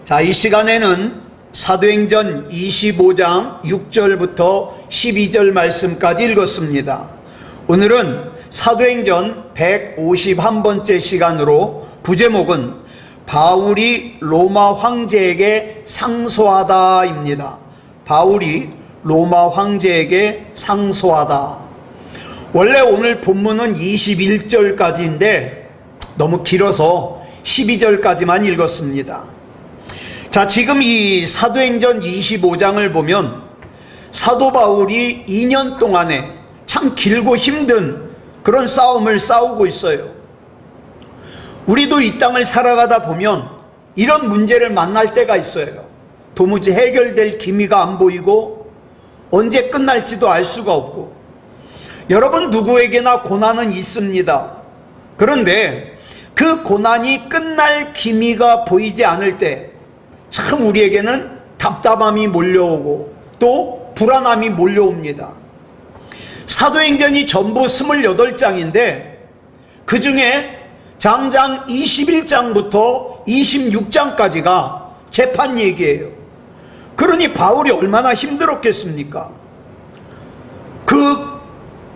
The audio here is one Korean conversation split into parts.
자, 이 시간에는 사도행전 25장 6절부터 12절 말씀까지 읽었습니다. 오늘은 사도행전 151번째 시간으로 부제목은 바울이 로마 황제에게 상소하다입니다. 바울이 로마 황제에게 상소하다. 원래 오늘 본문은 21절까지인데 너무 길어서 12절까지만 읽었습니다. 자, 지금 이 사도행전 25장을 보면 사도 바울이 2년 동안에 참 길고 힘든 그런 싸움을 싸우고 있어요. 우리도 이 땅을 살아가다 보면 이런 문제를 만날 때가 있어요. 도무지 해결될 기미가 안 보이고 언제 끝날지도 알 수가 없고. 여러분, 누구에게나 고난은 있습니다. 그런데 그 고난이 끝날 기미가 보이지 않을 때 참 우리에게는 답답함이 몰려오고 또 불안함이 몰려옵니다. 사도행전이 전부 28장인데 그 중에 장장 21장부터 26장까지가 재판 얘기예요. 그러니 바울이 얼마나 힘들었겠습니까? 그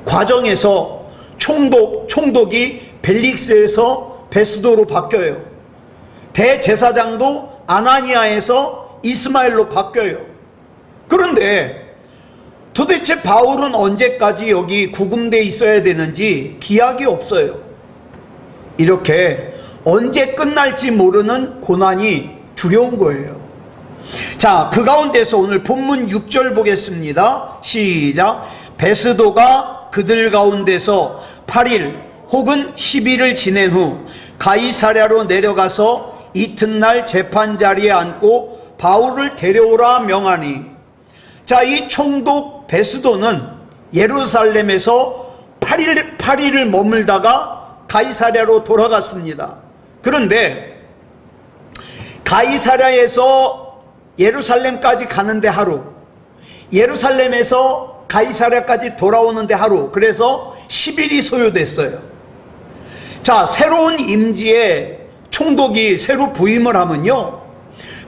과정에서 총독이 벨릭스에서 베스도로 바뀌어요. 대제사장도 아나니아에서 이스마엘로 바뀌어요. 그런데 도대체 바울은 언제까지 여기 구금되어 있어야 되는지 기약이 없어요. 이렇게 언제 끝날지 모르는 고난이 두려운 거예요. 자, 그 가운데서 오늘 본문 6절 보겠습니다. 시작. 베스도가 그들 가운데서 8일 혹은 10일을 지낸 후 가이사랴로 내려가서 이튿날 재판 자리에 앉고 바울을 데려오라 명하니. 자, 이 총독 베스도는 예루살렘에서 8일을 머물다가 가이사랴로 돌아갔습니다. 그런데 가이사랴에서 예루살렘까지 가는데 하루, 예루살렘에서 가이사랴까지 돌아오는데 하루, 그래서 10일이 소요됐어요. 자, 새로운 임지에 총독이 새로 부임을 하면요,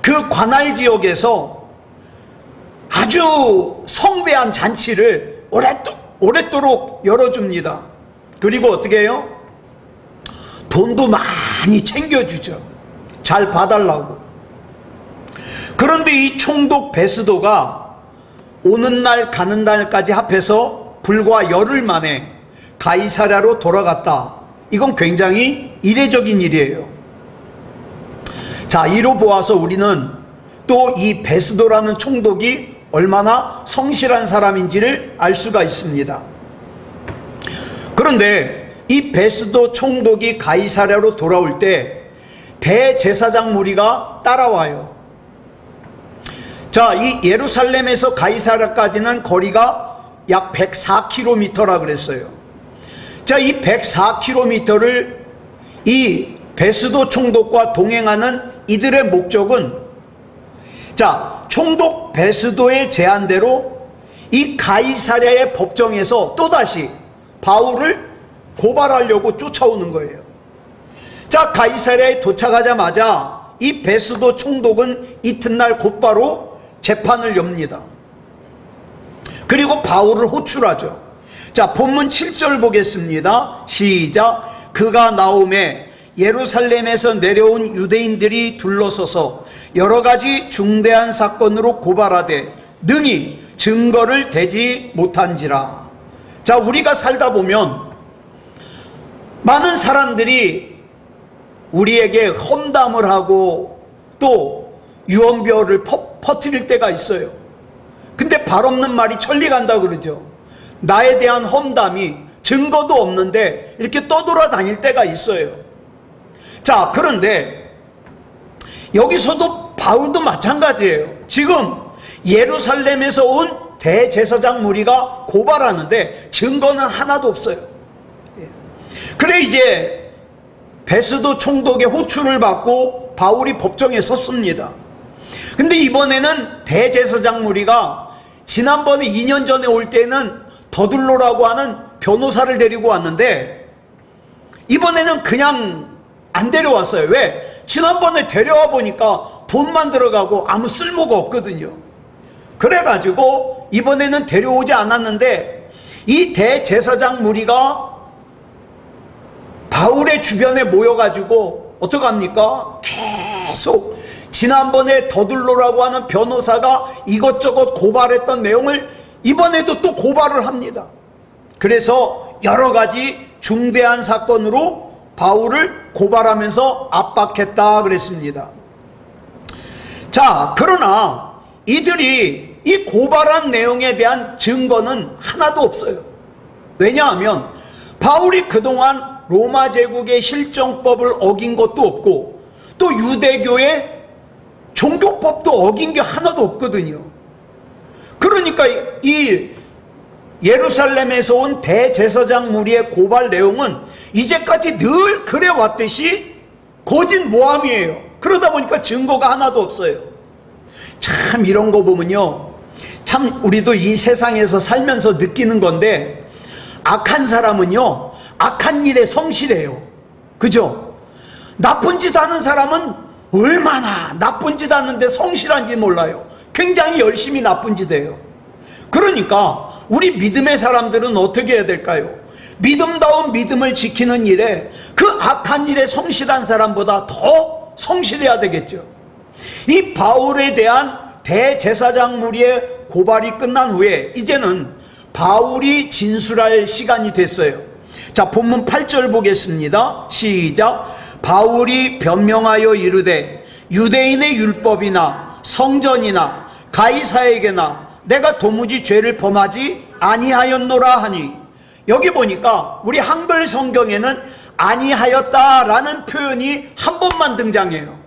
그 관할 지역에서 아주 성대한 잔치를 오랫도록 열어줍니다. 그리고 어떻게 해요? 돈도 많이 챙겨주죠. 잘 봐달라고. 그런데 이 총독 베스도가 오는 날 가는 날까지 합해서 불과 열흘 만에 가이사랴로 돌아갔다. 이건 굉장히 이례적인 일이에요. 자, 이로 보아서 우리는 또 이 베스도라는 총독이 얼마나 성실한 사람인지를 알 수가 있습니다. 그런데 이 베스도 총독이 가이사랴로 돌아올 때 대제사장 무리가 따라와요. 자, 이 예루살렘에서 가이사랴까지는 거리가 약 104km라 그랬어요. 자, 이 104km를 이 베스도 총독과 동행하는 이들의 목적은, 자, 총독 베스도의 제안대로 이 가이사랴의 법정에서 또다시 바울을 고발하려고 쫓아오는 거예요. 자, 가이사랴에 도착하자마자 이 베스도 총독은 이튿날 곧바로 재판을 엽니다. 그리고 바울을 호출하죠. 자, 본문 7절 보겠습니다. 시작. 그가 나오매 예루살렘에서 내려온 유대인들이 둘러서서 여러 가지 중대한 사건으로 고발하되 능히 증거를 대지 못한지라. 자, 우리가 살다 보면 많은 사람들이 우리에게 험담을 하고 또 유언비어를 퍼뜨릴 때가 있어요. 근데 발 없는 말이 천리 간다 그러죠. 나에 대한 험담이 증거도 없는데 이렇게 떠돌아다닐 때가 있어요. 자, 그런데 여기서도 바울도 마찬가지예요. 지금 예루살렘에서 온 대제사장 무리가 고발하는데 증거는 하나도 없어요. 그래 이제 베스도 총독의 호출을 받고 바울이 법정에 섰습니다. 근데 이번에는 대제사장 무리가 지난번에 2년 전에 올 때는 더둘로라고 하는 변호사를 데리고 왔는데 이번에는 그냥 안 데려왔어요. 왜? 지난번에 데려와 보니까 돈만 들어가고 아무 쓸모가 없거든요. 그래가지고 이번에는 데려오지 않았는데 이 대제사장 무리가 바울의 주변에 모여가지고 어떡합니까? 계속 지난번에 더둘로라고 하는 변호사가 이것저것 고발했던 내용을 이번에도 또 고발을 합니다. 그래서 여러 가지 중대한 사건으로 바울을 고발하면서 압박했다 그랬습니다. 자, 그러나 이들이 이 고발한 내용에 대한 증거는 하나도 없어요. 왜냐하면 바울이 그동안 로마 제국의 실정법을 어긴 것도 없고 또 유대교의 종교법도 어긴 게 하나도 없거든요. 그러니까 이 예루살렘에서 온 대제사장 무리의 고발 내용은 이제까지 늘 그래왔듯이 거짓 모함이에요. 그러다 보니까 증거가 하나도 없어요. 참 이런 거 보면요, 참 우리도 이 세상에서 살면서 느끼는 건데, 악한 사람은요 악한 일에 성실해요. 그죠? 나쁜 짓 하는 사람은 얼마나 나쁜 짓 하는데 성실한지 몰라요. 굉장히 열심히 나쁜 짓 해요. 그러니까 우리 믿음의 사람들은 어떻게 해야 될까요? 믿음다운 믿음을 지키는 일에 그 악한 일에 성실한 사람보다 더 성실해야 되겠죠. 이 바울에 대한 대제사장 무리의 고발이 끝난 후에 이제는 바울이 진술할 시간이 됐어요. 자, 본문 8절 보겠습니다. 시작. 바울이 변명하여 이르되 유대인의 율법이나 성전이나 가이사에게나 내가 도무지 죄를 범하지 아니하였노라 하니, 여기 보니까 우리 한글 성경에는 아니하였다라는 표현이 한 번만 등장해요.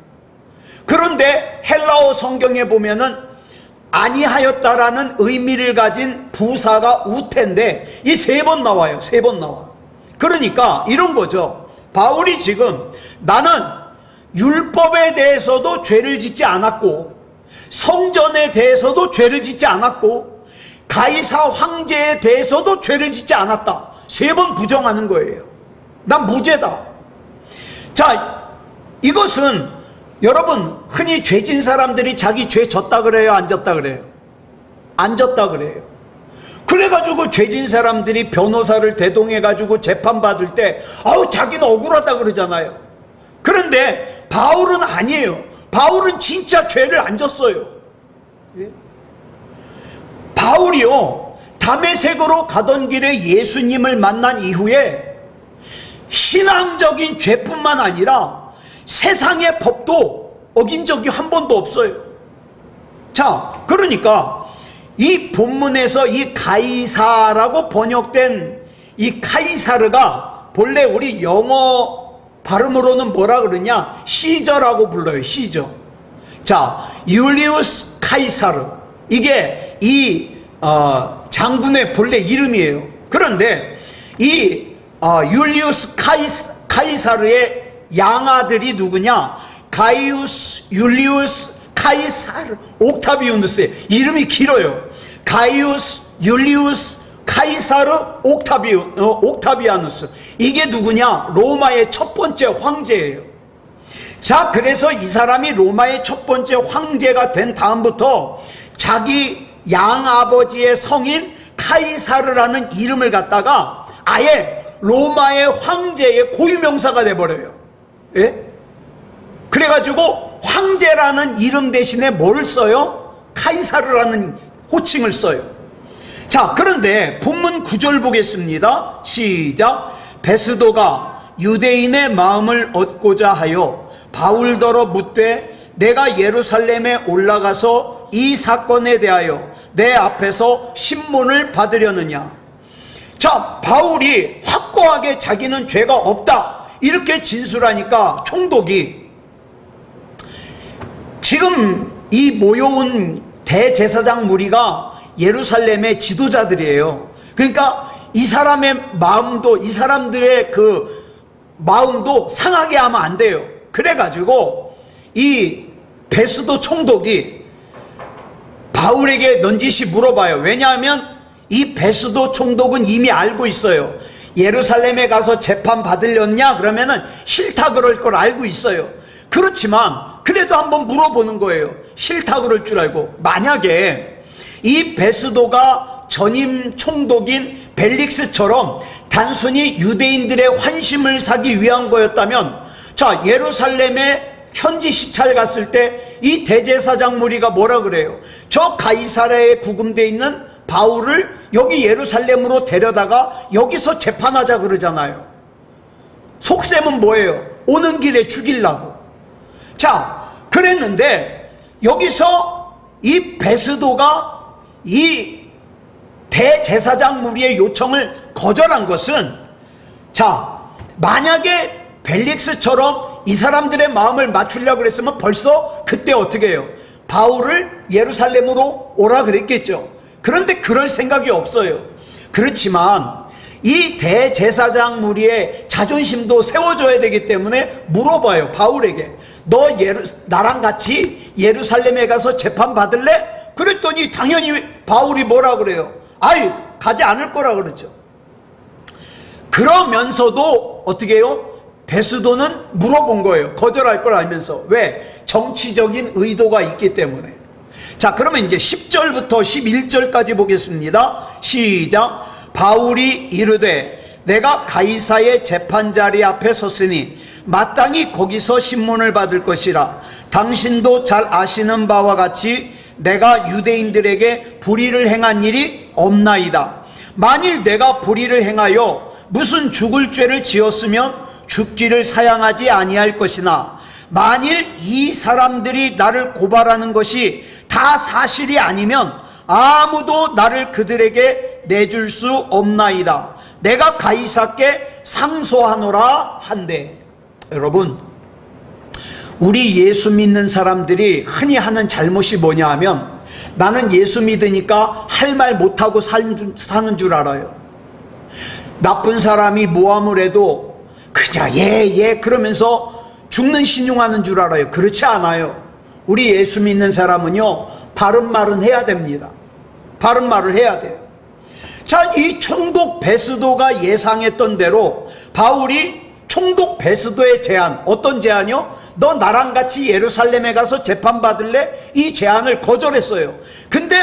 그런데 헬라어 성경에 보면은 아니하였다라는 의미를 가진 부사가 우태인데 이 세 번 나와요. 세 번 나와. 그러니까 이런 거죠. 바울이 지금 나는 율법에 대해서도 죄를 짓지 않았고 성전에 대해서도 죄를 짓지 않았고 가이사 황제에 대해서도 죄를 짓지 않았다. 세 번 부정하는 거예요. 난 무죄다. 자, 이것은 여러분 흔히 죄진 사람들이 자기 죄 졌다 그래요? 안 졌다 그래요? 안 졌다 그래요. 그래가지고 죄진 사람들이 변호사를 대동해가지고 재판받을 때 아우 자기는 억울하다 그러잖아요. 그런데 바울은 아니에요. 바울은 진짜 죄를 안 졌어요. 예? 바울이요, 다메섹으로 가던 길에 예수님을 만난 이후에 신앙적인 죄뿐만 아니라 세상의 법도 어긴 적이 한 번도 없어요. 자, 그러니까 이 본문에서 이 가이사라고 번역된 이 카이사르가 본래 우리 영어 발음으로는 뭐라 그러냐? 시저라고 불러요. 시저. 자, 율리우스 카이사르, 이게 이 장군의 본래 이름이에요. 그런데 이 율리우스 카이사르의 양아들이 누구냐? 가이우스, 율리우스, 카이사르, 옥타비우누스. 이름이 길어요. 가이우스, 율리우스, 카이사르, 옥타비아누스. 이게 누구냐? 로마의 첫 번째 황제예요. 자, 그래서 이 사람이 로마의 첫 번째 황제가 된 다음부터 자기 양아버지의 성인 카이사르라는 이름을 갖다가 아예 로마의 황제의 고유명사가 돼버려요. 예? 그래가지고 황제라는 이름 대신에 뭘 써요? 카이사르라는 호칭을 써요. 자, 그런데 본문 9절 보겠습니다. 시작. 베스도가 유대인의 마음을 얻고자 하여 바울더러 묻되 내가 예루살렘에 올라가서 이 사건에 대하여 내 앞에서 신문을 받으려느냐. 자, 바울이 확고하게 자기는 죄가 없다 이렇게 진술하니까 총독이, 지금 이 모여온 대제사장 무리가 예루살렘의 지도자들이에요. 그러니까 이 사람의 마음도, 이 사람들의 그 마음도 상하게 하면 안 돼요. 그래가지고 이 베스도 총독이 바울에게 넌지시 물어봐요. 왜냐하면 이 베스도 총독은 이미 알고 있어요. 예루살렘에 가서 재판 받으려냐 그러면은 싫다 그럴 걸 알고 있어요. 그렇지만 그래도 한번 물어보는 거예요. 싫다 그럴 줄 알고. 만약에 이 베스도가 전임 총독인 벨릭스처럼 단순히 유대인들의 환심을 사기 위한 거였다면, 자, 예루살렘에 현지 시찰 갔을 때 이 대제사장 무리가 뭐라 그래요? 저 가이사랴에 구금되어 있는 바울을 여기 예루살렘으로 데려다가 여기서 재판하자 그러잖아요. 속셈은 뭐예요? 오는 길에 죽이려고. 자, 그랬는데 여기서 이 베스도가 이 대제사장 무리의 요청을 거절한 것은, 자, 만약에 벨릭스처럼 이 사람들의 마음을 맞추려고 그랬으면 벌써 그때 어떻게 해요? 바울을 예루살렘으로 오라 그랬겠죠. 그런데 그럴 생각이 없어요. 그렇지만 이 대제사장 무리의 자존심도 세워줘야 되기 때문에 물어봐요. 바울에게. 너 나랑 같이 예루살렘에 가서 재판 받을래? 그랬더니 당연히 바울이 뭐라 그래요? 아이, 가지 않을 거라 그러죠. 그러면서도 어떻게 해요? 베스도는 물어본 거예요. 거절할 걸 알면서. 왜? 정치적인 의도가 있기 때문에. 자, 그러면 이제 10절부터 11절까지 보겠습니다. 시작. 바울이 이르되 내가 가이사의 재판자리 앞에 섰으니 마땅히 거기서 신문을 받을 것이라. 당신도 잘 아시는 바와 같이 내가 유대인들에게 불의를 행한 일이 없나이다. 만일 내가 불의를 행하여 무슨 죽을 죄를 지었으면 죽기를 사양하지 아니할 것이나, 만일 이 사람들이 나를 고발하는 것이 다 사실이 아니면 아무도 나를 그들에게 내줄 수 없나이다. 내가 가이사께 상소하노라 한대. 여러분, 우리 예수 믿는 사람들이 흔히 하는 잘못이 뭐냐 하면, 나는 예수 믿으니까 할 말 못하고 사는 줄 알아요. 나쁜 사람이 모함을 해도 그냥 예 그러면서 죽는 신용하는 줄 알아요. 그렇지 않아요. 우리 예수 믿는 사람은요, 바른 말은 해야 됩니다. 바른 말을 해야 돼요. 자, 이 총독 베스도가 예상했던 대로 바울이 총독 베스도의 제안, 어떤 제안이요? 너 나랑 같이 예루살렘에 가서 재판받을래? 이 제안을 거절했어요. 근데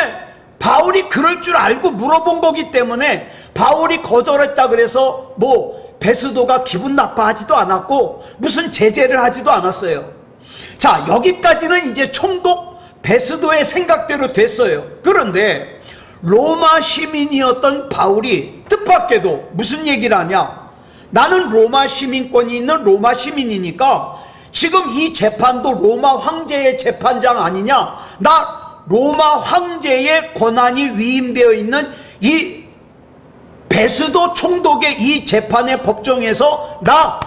바울이 그럴 줄 알고 물어본 거기 때문에 바울이 거절했다 그래서 뭐 베스도가 기분 나빠하지도 않았고 무슨 제재를 하지도 않았어요. 자, 여기까지는 이제 총독 베스도의 생각대로 됐어요. 그런데 로마 시민이었던 바울이 뜻밖에도 무슨 얘기를 하냐? 나는 로마 시민권이 있는 로마 시민이니까 지금 이 재판도 로마 황제의 재판장 아니냐? 나 로마 황제의 권한이 위임되어 있는 이 베스도 총독의 이 재판의 법정에서 나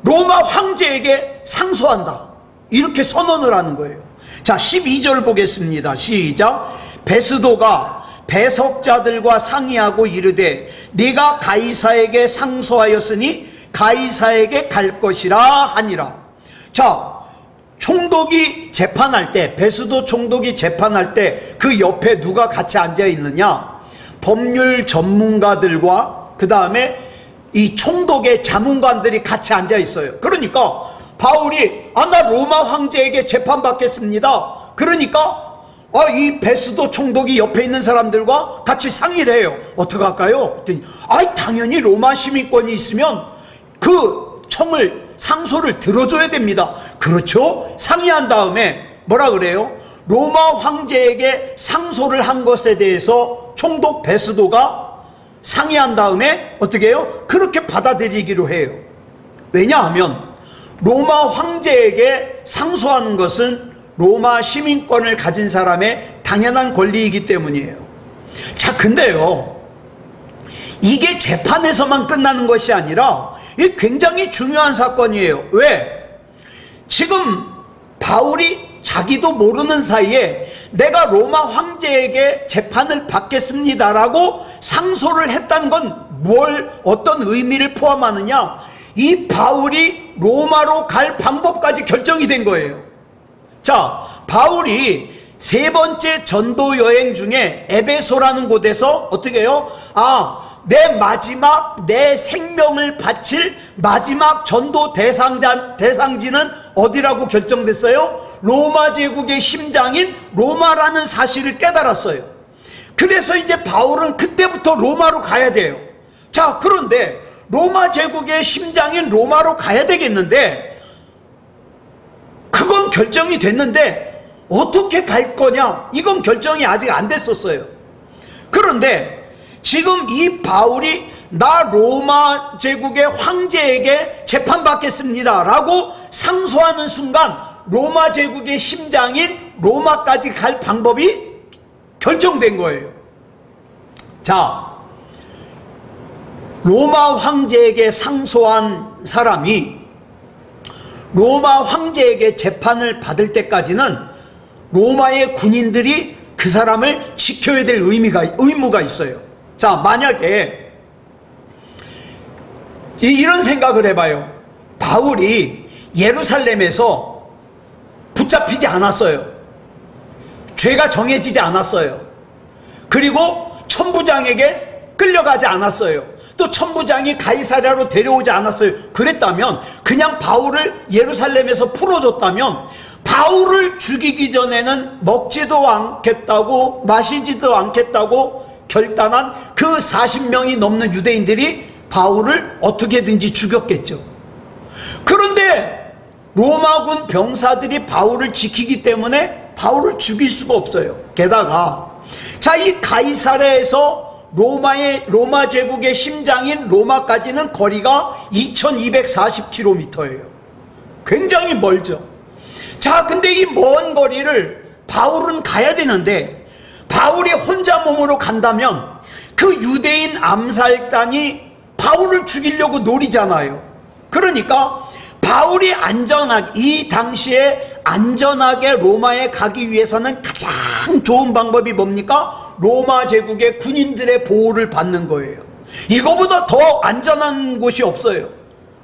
로마 황제에게 상소한다. 이렇게 선언을 하는 거예요. 자, 12절 보겠습니다. 시작. 베스도가 배석자들과 상의하고 이르되 네가 가이사에게 상소하였으니 가이사에게 갈 것이라 하니라. 자, 총독이 재판할 때, 베스도 총독이 재판할 때 그 옆에 누가 같이 앉아 있느냐? 법률 전문가들과 그 다음에 이 총독의 자문관들이 같이 앉아 있어요. 그러니까 바울이 나 로마 황제에게 재판받겠습니다. 그러니까 이 베스도 총독이 옆에 있는 사람들과 같이 상의를 해요. 어떻게 할까요? 그랬더니 당연히 로마 시민권이 있으면 그 청을 상소를 들어줘야 됩니다. 그렇죠? 상의한 다음에 뭐라 그래요? 로마 황제에게 상소를 한 것에 대해서 총독 베스도가 상의한 다음에 어떻게 해요? 그렇게 받아들이기로 해요. 왜냐하면 로마 황제에게 상소하는 것은 로마 시민권을 가진 사람의 당연한 권리이기 때문이에요. 자, 근데요, 이게 재판에서만 끝나는 것이 아니라 이게 굉장히 중요한 사건이에요. 왜? 지금 바울이 자기도 모르는 사이에 내가 로마 황제에게 재판을 받겠습니다라고 상소를 했다는 건 어떤 의미를 포함하느냐? 이 바울이 로마로 갈 방법까지 결정이 된 거예요. 자, 바울이 세 번째 전도 여행 중에 에베소라는 곳에서 어떻게 해요? 내 생명을 바칠 마지막 전도 대상지는 어디라고 결정됐어요? 로마 제국의 심장인 로마라는 사실을 깨달았어요. 그래서 이제 바울은 그때부터 로마로 가야 돼요. 자, 그런데 로마 제국의 심장인 로마로 가야 되겠는데, 그건 결정이 됐는데 어떻게 갈 거냐, 이건 결정이 아직 안 됐었어요. 그런데 지금 이 바울이 나 로마 제국의 황제에게 재판받겠습니다 라고 상소하는 순간 로마 제국의 심장인 로마까지 갈 방법이 결정된 거예요. 자, 로마 황제에게 상소한 사람이 로마 황제에게 재판을 받을 때까지는 로마의 군인들이 그 사람을 지켜야 될 의무가 있어요. 자, 만약에 이런 생각을 해봐요. 바울이 예루살렘에서 붙잡히지 않았어요. 죄가 정해지지 않았어요. 그리고 천부장에게 끌려가지 않았어요. 또 천부장이 가이사랴로 데려오지 않았어요. 그랬다면, 그냥 바울을 예루살렘에서 풀어줬다면, 바울을 죽이기 전에는 먹지도 않겠다고 마시지도 않겠다고 결단한 그 40명이 넘는 유대인들이 바울을 어떻게든지 죽였겠죠. 그런데 로마군 병사들이 바울을 지키기 때문에 바울을 죽일 수가 없어요. 게다가 자, 이 가이사랴에서 로마 제국의 심장인 로마까지는 거리가 2240km예요. 굉장히 멀죠. 자, 근데 이 먼 거리를 바울은 가야 되는데, 바울이 혼자 몸으로 간다면 그 유대인 암살단이 바울을 죽이려고 노리잖아요. 그러니까 바울이 이 당시에 안전하게 로마에 가기 위해서는 가장 좋은 방법이 뭡니까? 로마 제국의 군인들의 보호를 받는 거예요. 이거보다 더 안전한 곳이 없어요.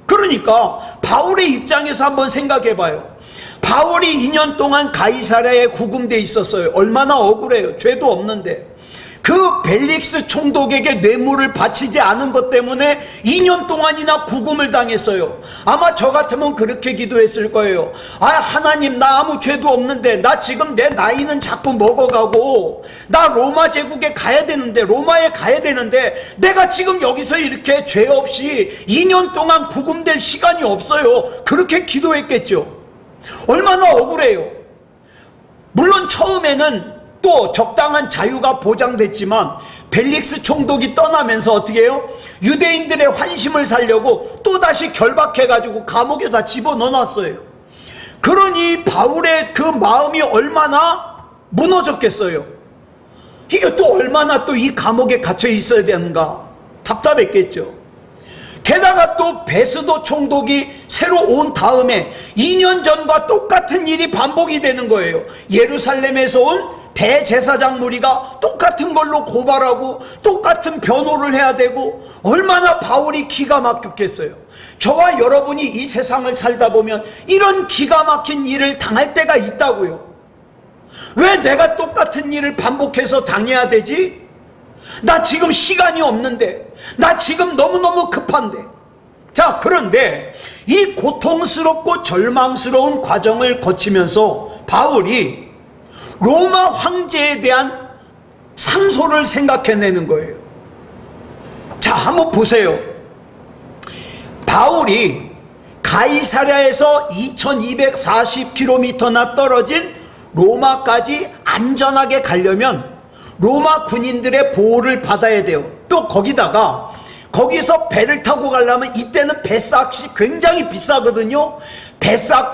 그러니까 바울의 입장에서 한번 생각해 봐요. 바울이 2년 동안 가이사랴에 구금돼 있었어요. 얼마나 억울해요. 죄도 없는데. 그 벨릭스 총독에게 뇌물을 바치지 않은 것 때문에 2년 동안이나 구금을 당했어요. 아마 저 같으면 그렇게 기도했을 거예요. 하나님, 나 아무 죄도 없는데, 나 지금 내 나이는 자꾸 먹어가고, 나 로마 제국에 가야 되는데, 로마에 가야 되는데, 내가 지금 여기서 이렇게 죄 없이 2년 동안 구금될 시간이 없어요. 그렇게 기도했겠죠. 얼마나 억울해요. 물론 처음에는 또 적당한 자유가 보장됐지만 벨릭스 총독이 떠나면서 어떻게 해요? 유대인들의 환심을 살려고 또다시 결박해가지고 감옥에 다 집어넣어놨어요. 그러니 바울의 그 마음이 얼마나 무너졌겠어요. 이게 또 얼마나 또 이 감옥에 갇혀 있어야 되는가, 답답했겠죠. 게다가 또 베스도 총독이 새로 온 다음에 2년 전과 똑같은 일이 반복이 되는 거예요. 예루살렘에서 온 대제사장 무리가 똑같은 걸로 고발하고 똑같은 변호를 해야 되고, 얼마나 바울이 기가 막혔겠어요. 저와 여러분이 이 세상을 살다 보면 이런 기가 막힌 일을 당할 때가 있다고요. 왜 내가 똑같은 일을 반복해서 당해야 되지? 나 지금 시간이 없는데, 나 지금 너무너무 급한데. 자, 그런데 이 고통스럽고 절망스러운 과정을 거치면서 바울이 로마 황제에 대한 상소를 생각해내는 거예요. 자, 한번 보세요. 바울이 가이사랴에서 2240km나 떨어진 로마까지 안전하게 가려면 로마 군인들의 보호를 받아야 돼요. 또 거기서 배를 타고 가려면 이때는 배싹이 굉장히 비싸거든요.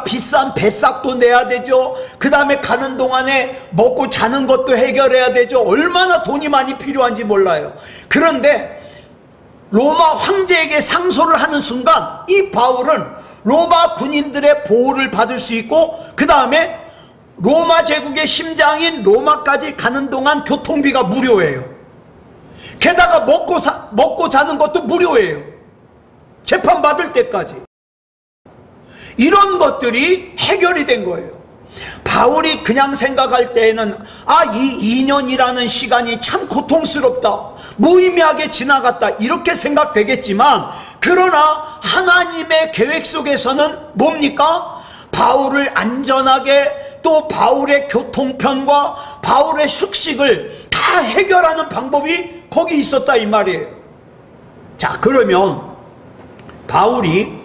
비싼 배싹도 내야 되죠. 그 다음에 가는 동안에 먹고 자는 것도 해결해야 되죠. 얼마나 돈이 많이 필요한지 몰라요. 그런데 로마 황제에게 상소를 하는 순간 이 바울은 로마 군인들의 보호를 받을 수 있고, 그 다음에 로마 제국의 심장인 로마까지 가는 동안 교통비가 무료예요. 게다가 먹고 자는 것도 무료예요. 재판받을 때까지. 이런 것들이 해결이 된 거예요. 바울이 그냥 생각할 때에는 이 2년이라는 시간이 참 고통스럽다, 무의미하게 지나갔다, 이렇게 생각되겠지만, 그러나 하나님의 계획 속에서는 뭡니까? 바울을 안전하게, 또 바울의 교통편과 바울의 숙식을 다 해결하는 방법이 거기 있었다 이 말이에요. 자, 그러면 바울이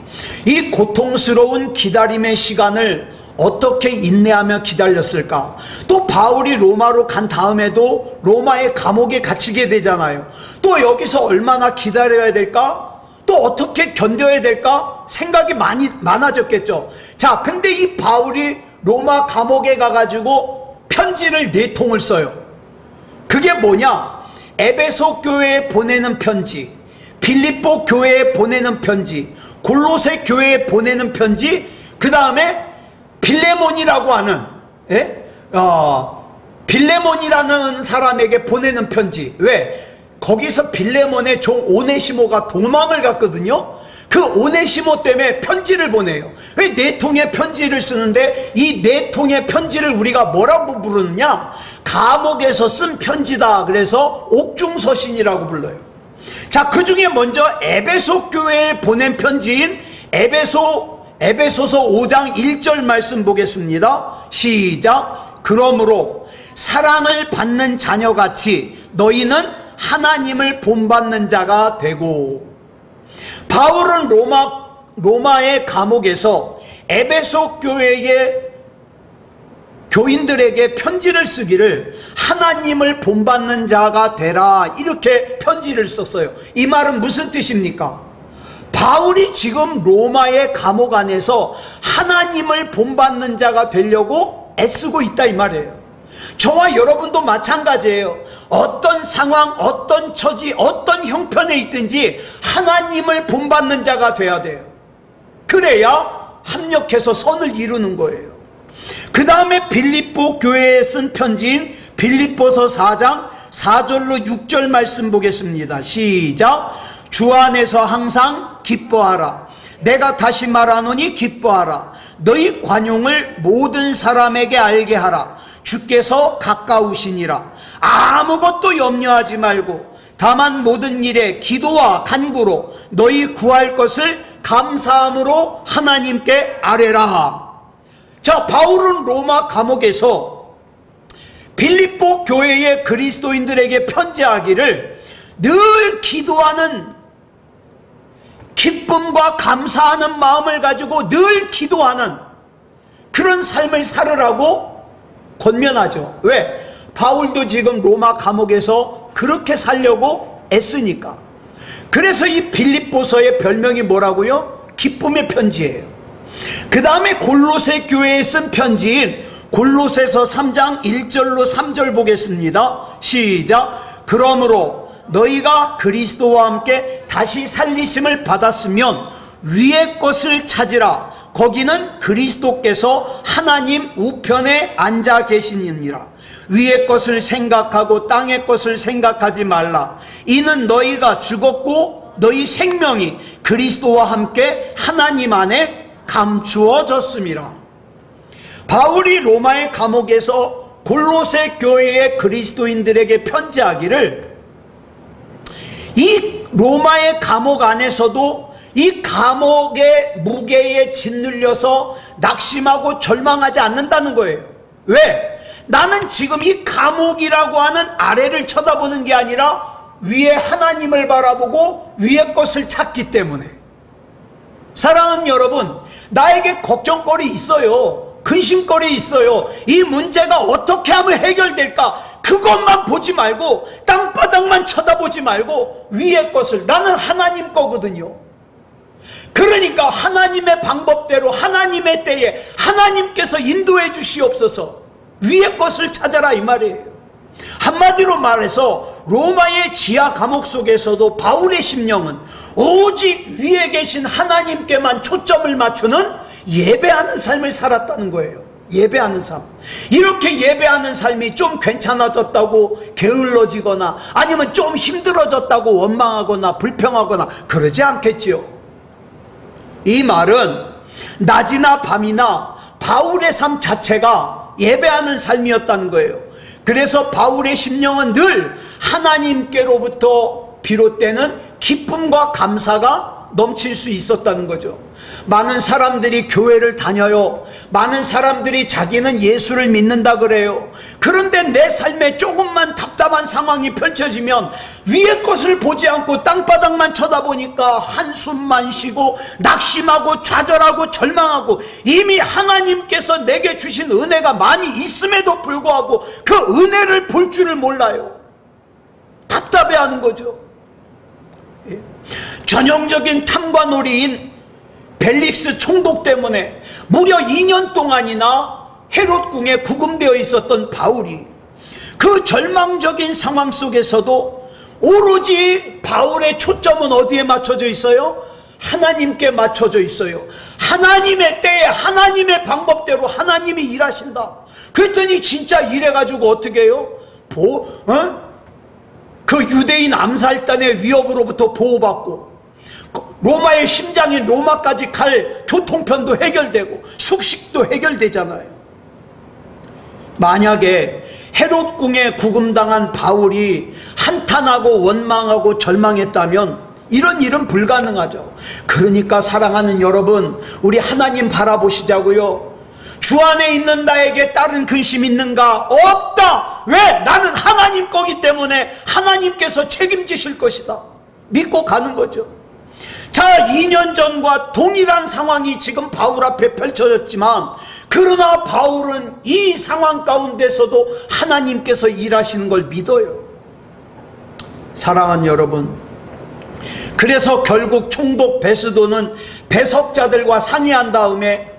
이 고통스러운 기다림의 시간을 어떻게 인내하며 기다렸을까? 또 바울이 로마로 간 다음에도 로마의 감옥에 갇히게 되잖아요. 또 여기서 얼마나 기다려야 될까? 또 어떻게 견뎌야 될까? 생각이 많아졌겠죠. 자, 근데 이 바울이 로마 감옥에 가가지고 편지를 4통을 써요. 그게 뭐냐? 에베소 교회에 보내는 편지, 빌립보 교회에 보내는 편지, 골로새 교회에 보내는 편지, 그 다음에 빌레몬이라고 하는 빌레몬이라는 사람에게 보내는 편지. 왜? 거기서 빌레몬의 종 오네시모가 도망을 갔거든요. 그 오네시모 때문에 편지를 보내요. 왜 4통의 편지를 쓰는데, 이 4통의 편지를 우리가 뭐라고 부르느냐? 감옥에서 쓴 편지다. 그래서 옥중서신이라고 불러요. 자, 그 중에 먼저 에베소 교회에 보낸 편지인 에베소서 5장 1절 말씀 보겠습니다. 시작. 그러므로 사랑을 받는 자녀같이 너희는 하나님을 본받는 자가 되고. 바울은 로마의 감옥에서 에베소 교회의 교인들에게 편지를 쓰기를 하나님을 본받는 자가 되라, 이렇게 편지를 썼어요. 이 말은 무슨 뜻입니까? 바울이 지금 로마의 감옥 안에서 하나님을 본받는 자가 되려고 애쓰고 있다 이 말이에요. 저와 여러분도 마찬가지예요. 어떤 상황, 어떤 처지, 어떤 형편에 있든지 하나님을 본받는 자가 돼야 돼요. 그래야 합력해서 선을 이루는 거예요. 그 다음에 빌립보 교회에 쓴 편지인 빌립보서 4장 4절로 6절 말씀 보겠습니다. 시작. 주 안에서 항상 기뻐하라. 내가 다시 말하노니 기뻐하라. 너희 관용을 모든 사람에게 알게 하라. 주께서 가까우시니라. 아무것도 염려하지 말고 다만 모든 일에 기도와 간구로 너희 구할 것을 감사함으로 하나님께 아뢰라. 자, 바울은 로마 감옥에서 빌립보 교회의 그리스도인들에게 편지하기를 늘 기도하는, 기쁨과 감사하는 마음을 가지고 늘 기도하는 그런 삶을 살으라고 권면하죠. 왜? 바울도 지금 로마 감옥에서 그렇게 살려고 애쓰니까. 그래서 이 빌립보서의 별명이 뭐라고요? 기쁨의 편지예요. 그 다음에 골로새 교회에 쓴 편지인 골로새서 3장 1절로 3절 보겠습니다. 시작. 그러므로 너희가 그리스도와 함께 다시 살리심을 받았으면 위의 것을 찾으라. 거기는 그리스도께서 하나님 우편에 앉아 계시니라. 위의 것을 생각하고 땅의 것을 생각하지 말라. 이는 너희가 죽었고 너희 생명이 그리스도와 함께 하나님 안에 감추어졌음이라. 바울이 로마의 감옥에서 골로새 교회의 그리스도인들에게 편지하기를 이 로마의 감옥 안에서도 이 감옥의 무게에 짓눌려서 낙심하고 절망하지 않는다는 거예요. 왜? 나는 지금 이 감옥이라고 하는 아래를 쳐다보는 게 아니라 위에 하나님을 바라보고 위의 것을 찾기 때문에. 사랑하는 여러분, 나에게 걱정거리 있어요. 근심거리 있어요. 이 문제가 어떻게 하면 해결될까? 그것만 보지 말고 땅바닥만 쳐다보지 말고 위의 것을, 나는 하나님 거거든요. 그러니까 하나님의 방법대로 하나님의 때에 하나님께서 인도해 주시옵소서. 위의 것을 찾아라 이 말이에요. 한마디로 말해서 로마의 지하 감옥 속에서도 바울의 심령은 오직 위에 계신 하나님께만 초점을 맞추는 예배하는 삶을 살았다는 거예요. 예배하는 삶. 이렇게 예배하는 삶이 좀 괜찮아졌다고 게을러지거나 아니면 좀 힘들어졌다고 원망하거나 불평하거나 그러지 않겠지요. 이 말은 낮이나 밤이나 바울의 삶 자체가 예배하는 삶이었다는 거예요. 그래서 바울의 심령은 늘 하나님께로부터 비롯되는 기쁨과 감사가 넘칠 수 있었다는 거죠. 많은 사람들이 교회를 다녀요. 많은 사람들이 자기는 예수를 믿는다 그래요. 그런데 내 삶에 조금만 답답한 상황이 펼쳐지면 위의 것을 보지 않고 땅바닥만 쳐다보니까 한숨만 쉬고 낙심하고 좌절하고 절망하고, 이미 하나님께서 내게 주신 은혜가 많이 있음에도 불구하고 그 은혜를 볼 줄을 몰라요. 답답해하는 거죠. 전형적인 탐관오리인 벨릭스 총독 때문에 무려 2년 동안이나 헤롯 궁에 구금되어 있었던 바울이 그 절망적인 상황 속에서도 오로지 바울의 초점은 어디에 맞춰져 있어요? 하나님께 맞춰져 있어요. 하나님의 때에 하나님의 방법대로 하나님이 일하신다. 그랬더니 진짜 이래가지고 어떻게 해요? 그 유대인 암살단의 위협으로부터 보호받고, 로마의 심장인 로마까지 갈 교통편도 해결되고 숙식도 해결되잖아요. 만약에 헤롯 궁에 구금당한 바울이 한탄하고 원망하고 절망했다면 이런 일은 불가능하죠. 그러니까 사랑하는 여러분, 우리 하나님 바라보시자고요. 주 안에 있는 나에게 다른 근심 있는가? 없다. 왜? 나는 하나님 거기 때문에 하나님께서 책임지실 것이다. 믿고 가는 거죠. 자, 2년 전과 동일한 상황이 지금 바울 앞에 펼쳐졌지만, 그러나 바울은 이 상황 가운데서도 하나님께서 일하시는 걸 믿어요. 사랑하는 여러분, 그래서 결국 총독 베스도는 배석자들과 상의한 다음에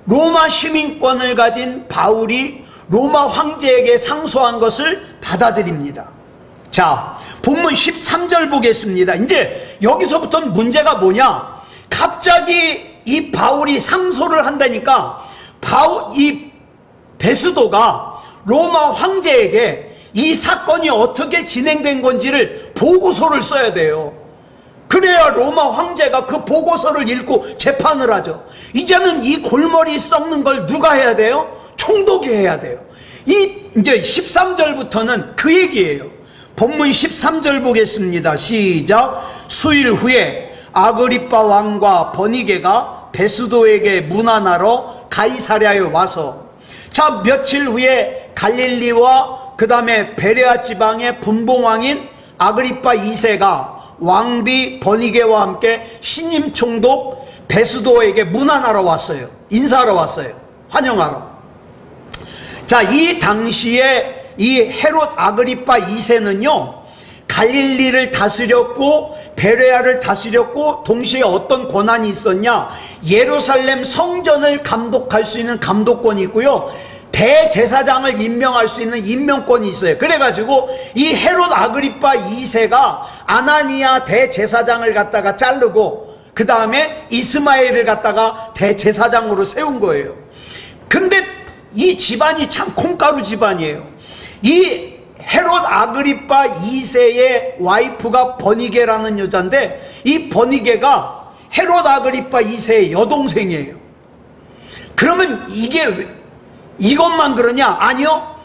로마 시민권을 가진 바울이 로마 황제에게 상소한 것을 받아들입니다. 자, 본문 13절 보겠습니다. 이제 여기서부터는 문제가 뭐냐? 갑자기 이 바울이 상소를 한다니까 이 베스도가 로마 황제에게 이 사건이 어떻게 진행된 건지를 보고서를 써야 돼요. 그래야 로마 황제가 그 보고서를 읽고 재판을 하죠. 이제는 이 골머리 썩는 걸 누가 해야 돼요? 총독이 해야 돼요. 이제 13절부터는 그 얘기예요. 본문 13절 보겠습니다. 시작. 수일 후에 아그리빠 왕과 버니게가 베스도에게 문안하러 가이사랴에 와서, 자, 며칠 후에 갈릴리와 그 다음에 베레아 지방의 분봉왕인 아그리빠 2세가 왕비 버니게와 함께 신임 총독 베스도에게 문안하러 왔어요. 인사하러 왔어요. 환영하러. 자, 이 당시에 이 헤롯 아그리빠 2세는요 갈릴리를 다스렸고 베레아를 다스렸고, 동시에 어떤 권한이 있었냐? 예루살렘 성전을 감독할 수 있는 감독권이 있고요, 대제사장을 임명할 수 있는 임명권이 있어요. 그래가지고 이 헤롯 아그리빠 2세가 아나니아 대제사장을 갖다가 자르고 그 다음에 이스마엘을 갖다가 대제사장으로 세운 거예요. 근데 이 집안이 참 콩가루 집안이에요. 이 헤롯 아그리빠 2세의 와이프가 버니게라는 여자인데, 이 버니게가 헤롯 아그리빠 2세의 여동생이에요. 그러면 이것만 그러냐? 아니요.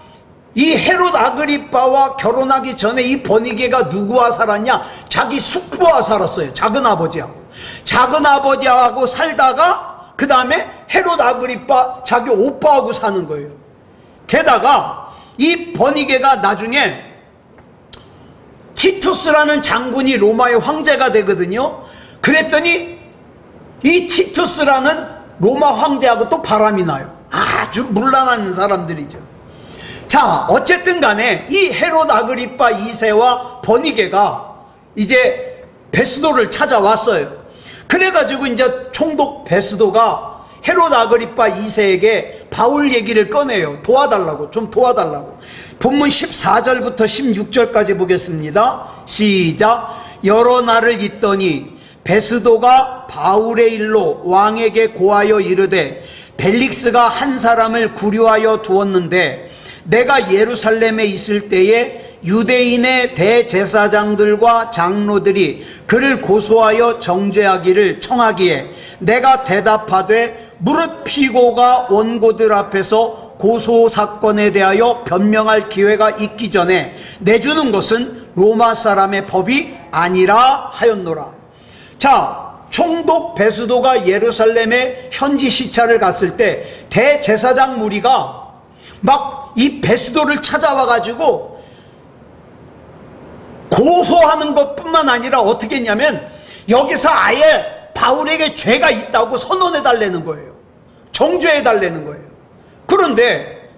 이 헤롯 아그리빠와 결혼하기 전에 이 버니게가 누구와 살았냐? 자기 숙부와 살았어요. 작은 아버지하고. 작은 아버지하고 살다가 그 다음에 헤롯 아그리빠 자기 오빠하고 사는 거예요. 게다가 이 버니게가 나중에 티투스라는 장군이 로마의 황제가 되거든요. 그랬더니 이 티투스라는 로마 황제하고 또 바람이 나요. 아주 문란한 사람들이죠. 자, 어쨌든 간에 이 헤롯 아그리빠 2세와 버니게가 이제 베스도를 찾아왔어요. 그래가지고 이제 총독 베스도가 헤롯 아그리빠 2세에게 바울 얘기를 꺼내요. 도와달라고, 좀 도와달라고. 본문 14절부터 16절까지 보겠습니다. 시작. 여러 날을 있더니 베스도가 바울의 일로 왕에게 고하여 이르되, 벨릭스가 한 사람을 구류하여 두었는데 내가 예루살렘에 있을 때에 유대인의 대제사장들과 장로들이 그를 고소하여 정죄하기를 청하기에 내가 대답하되 무릇 피고가 원고들 앞에서 고소 사건에 대하여 변명할 기회가 있기 전에 내주는 것은 로마 사람의 법이 아니라 하였노라. 자, 총독 베스도가 예루살렘에 현지 시찰을 갔을 때 대제사장 무리가 막 이 베스도를 찾아와 가지고 고소하는 것뿐만 아니라 어떻게 했냐면 여기서 아예 바울에게 죄가 있다고 선언해 달라는 거예요. 정죄해 달라는 거예요. 그런데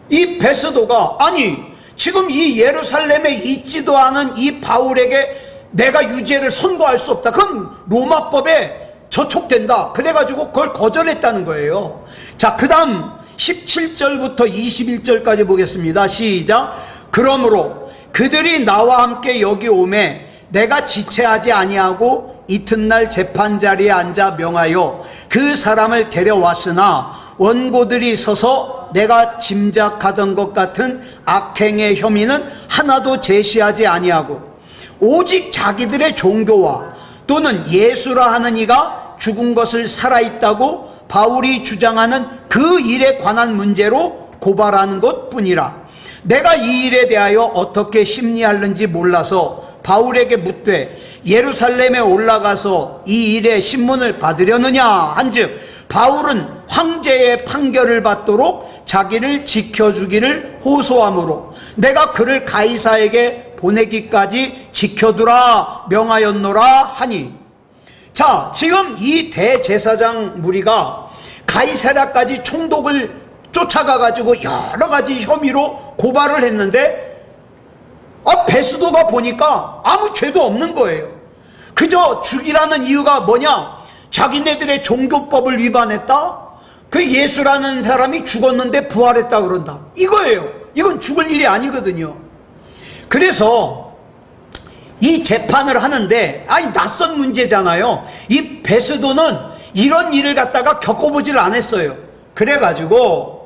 이 베스도가 아니 지금 이 예루살렘에 있지도 않은 이 바울에게 내가 유죄를 선고할 수 없다. 그럼 로마법에 저촉된다. 그래가지고 그걸 거절했다는 거예요. 자, 그 다음 17절부터 21절까지 보겠습니다. 시작. 그러므로 그들이 나와 함께 여기 오매 내가 지체하지 아니하고 이튿날 재판 자리에 앉아 명하여 그 사람을 데려왔으나 원고들이 서서 내가 짐작하던 것 같은 악행의 혐의는 하나도 제시하지 아니하고 오직 자기들의 종교와 또는 예수라 하는 이가 죽은 것을 살아있다고 바울이 주장하는 그 일에 관한 문제로 고발하는 것뿐이라. 내가 이 일에 대하여 어떻게 심리하는지 몰라서 바울에게 묻되 예루살렘에 올라가서 이 일의 신문을 받으려느냐 한즉 바울은 황제의 판결을 받도록 자기를 지켜주기를 호소하므로 내가 그를 가이사에게 보내기까지 지켜두라 명하였노라 하니. 자, 지금 이 대제사장 무리가 가이사랴까지 총독을 쫓아가 가지고 여러 가지 혐의로 고발을 했는데 베스도가 보니까 아무 죄도 없는 거예요. 그저 죽이라는 이유가 뭐냐? 자기네들의 종교법을 위반했다? 그 예수라는 사람이 죽었는데 부활했다 그런다. 이거예요. 이건 죽을 일이 아니거든요. 그래서 이 재판을 하는데 낯선 문제잖아요. 이 베스도는 이런 일을 갖다가 겪어보지를 않았어요. 그래가지고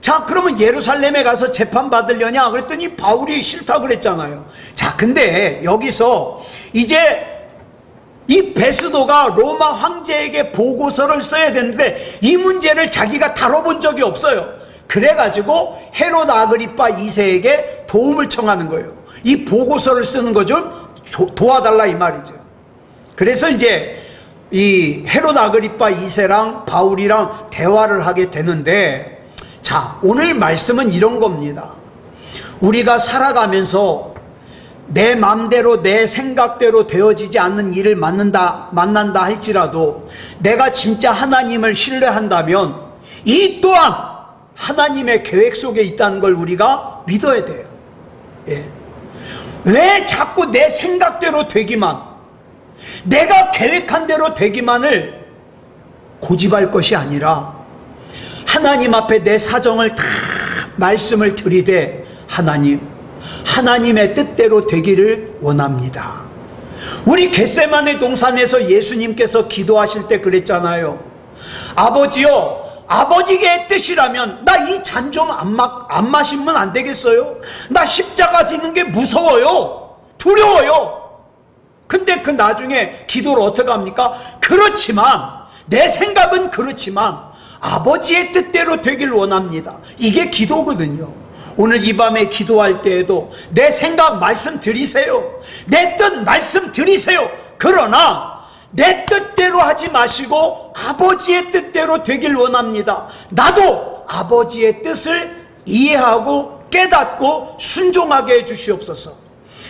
자, 그러면 예루살렘에 가서 재판 받으려냐 그랬더니 바울이 싫다 그랬잖아요. 자, 근데 여기서 이제 이 베스도가 로마 황제에게 보고서를 써야 되는데 이 문제를 자기가 다뤄본 적이 없어요. 그래가지고 헤롯 아그리파 2세에게 도움을 청하는 거예요. 이 보고서를 쓰는 거 좀 도와달라 이 말이죠. 그래서 이제 이 헤롯 아그리파 2세랑 바울이랑 대화를 하게 되는데, 자, 오늘 말씀은 이런 겁니다. 우리가 살아가면서 내 맘대로 내 생각대로 되어지지 않는 일을 만난다 할지라도 내가 진짜 하나님을 신뢰한다면 이 또한 하나님의 계획 속에 있다는 걸 우리가 믿어야 돼요. 예. 왜 자꾸 내 생각대로 되기만, 내가 계획한 대로 되기만을 고집할 것이 아니라 하나님 앞에 내 사정을 다 말씀을 드리되 하나님의 뜻대로 되기를 원합니다. 우리 겟세마네 동산에서 예수님께서 기도하실 때 그랬잖아요. 아버지여, 아버지의 뜻이라면 나 이 잔 좀 안 마시면 안 되겠어요? 나 십자가 지는 게 무서워요. 두려워요. 근데 그 나중에 기도를 어떻게 합니까? 그렇지만, 내 생각은 그렇지만 아버지의 뜻대로 되길 원합니다. 이게 기도거든요. 오늘 이 밤에 기도할 때에도 내 생각 말씀드리세요. 내 뜻 말씀드리세요. 그러나 내 뜻대로 하지 마시고 아버지의 뜻대로 되길 원합니다. 나도 아버지의 뜻을 이해하고 깨닫고 순종하게 해주시옵소서.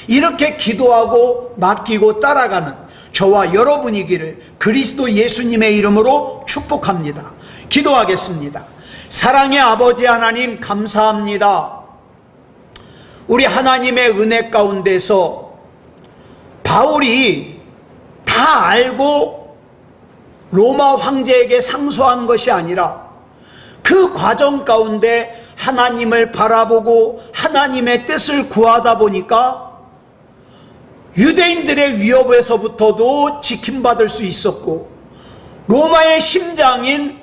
이렇게 기도하고 맡기고 따라가는 저와 여러분이기를 그리스도 예수님의 이름으로 축복합니다. 기도하겠습니다. 사랑의 아버지 하나님, 감사합니다. 우리 하나님의 은혜 가운데서 바울이 다 알고 로마 황제에게 상소한 것이 아니라 그 과정 가운데 하나님을 바라보고 하나님의 뜻을 구하다 보니까 유대인들의 위협에서부터도 지킴받을 수 있었고, 로마의 심장인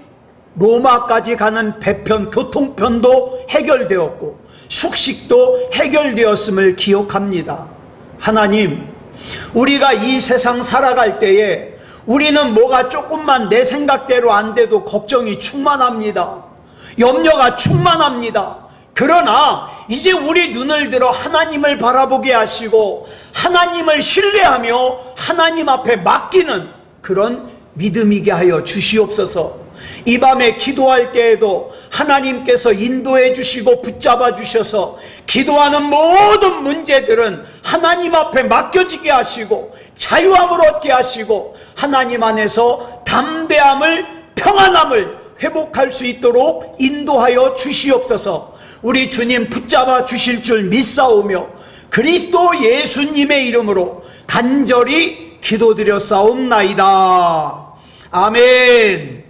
로마까지 가는 배편, 교통편도 해결되었고 숙식도 해결되었음을 기억합니다. 하나님, 우리가 이 세상 살아갈 때에 우리는 뭐가 조금만 내 생각대로 안 돼도 걱정이 충만합니다. 염려가 충만합니다. 그러나 이제 우리 눈을 들어 하나님을 바라보게 하시고 하나님을 신뢰하며 하나님 앞에 맡기는 그런 믿음이게 하여 주시옵소서. 이 밤에 기도할 때에도 하나님께서 인도해 주시고 붙잡아 주셔서 기도하는 모든 문제들은 하나님 앞에 맡겨지게 하시고 자유함을 얻게 하시고 하나님 안에서 담대함을, 평안함을 회복할 수 있도록 인도하여 주시옵소서. 우리 주님 붙잡아 주실 줄 믿사오며 그리스도 예수님의 이름으로 간절히 기도드렸사옵나이다. 아멘.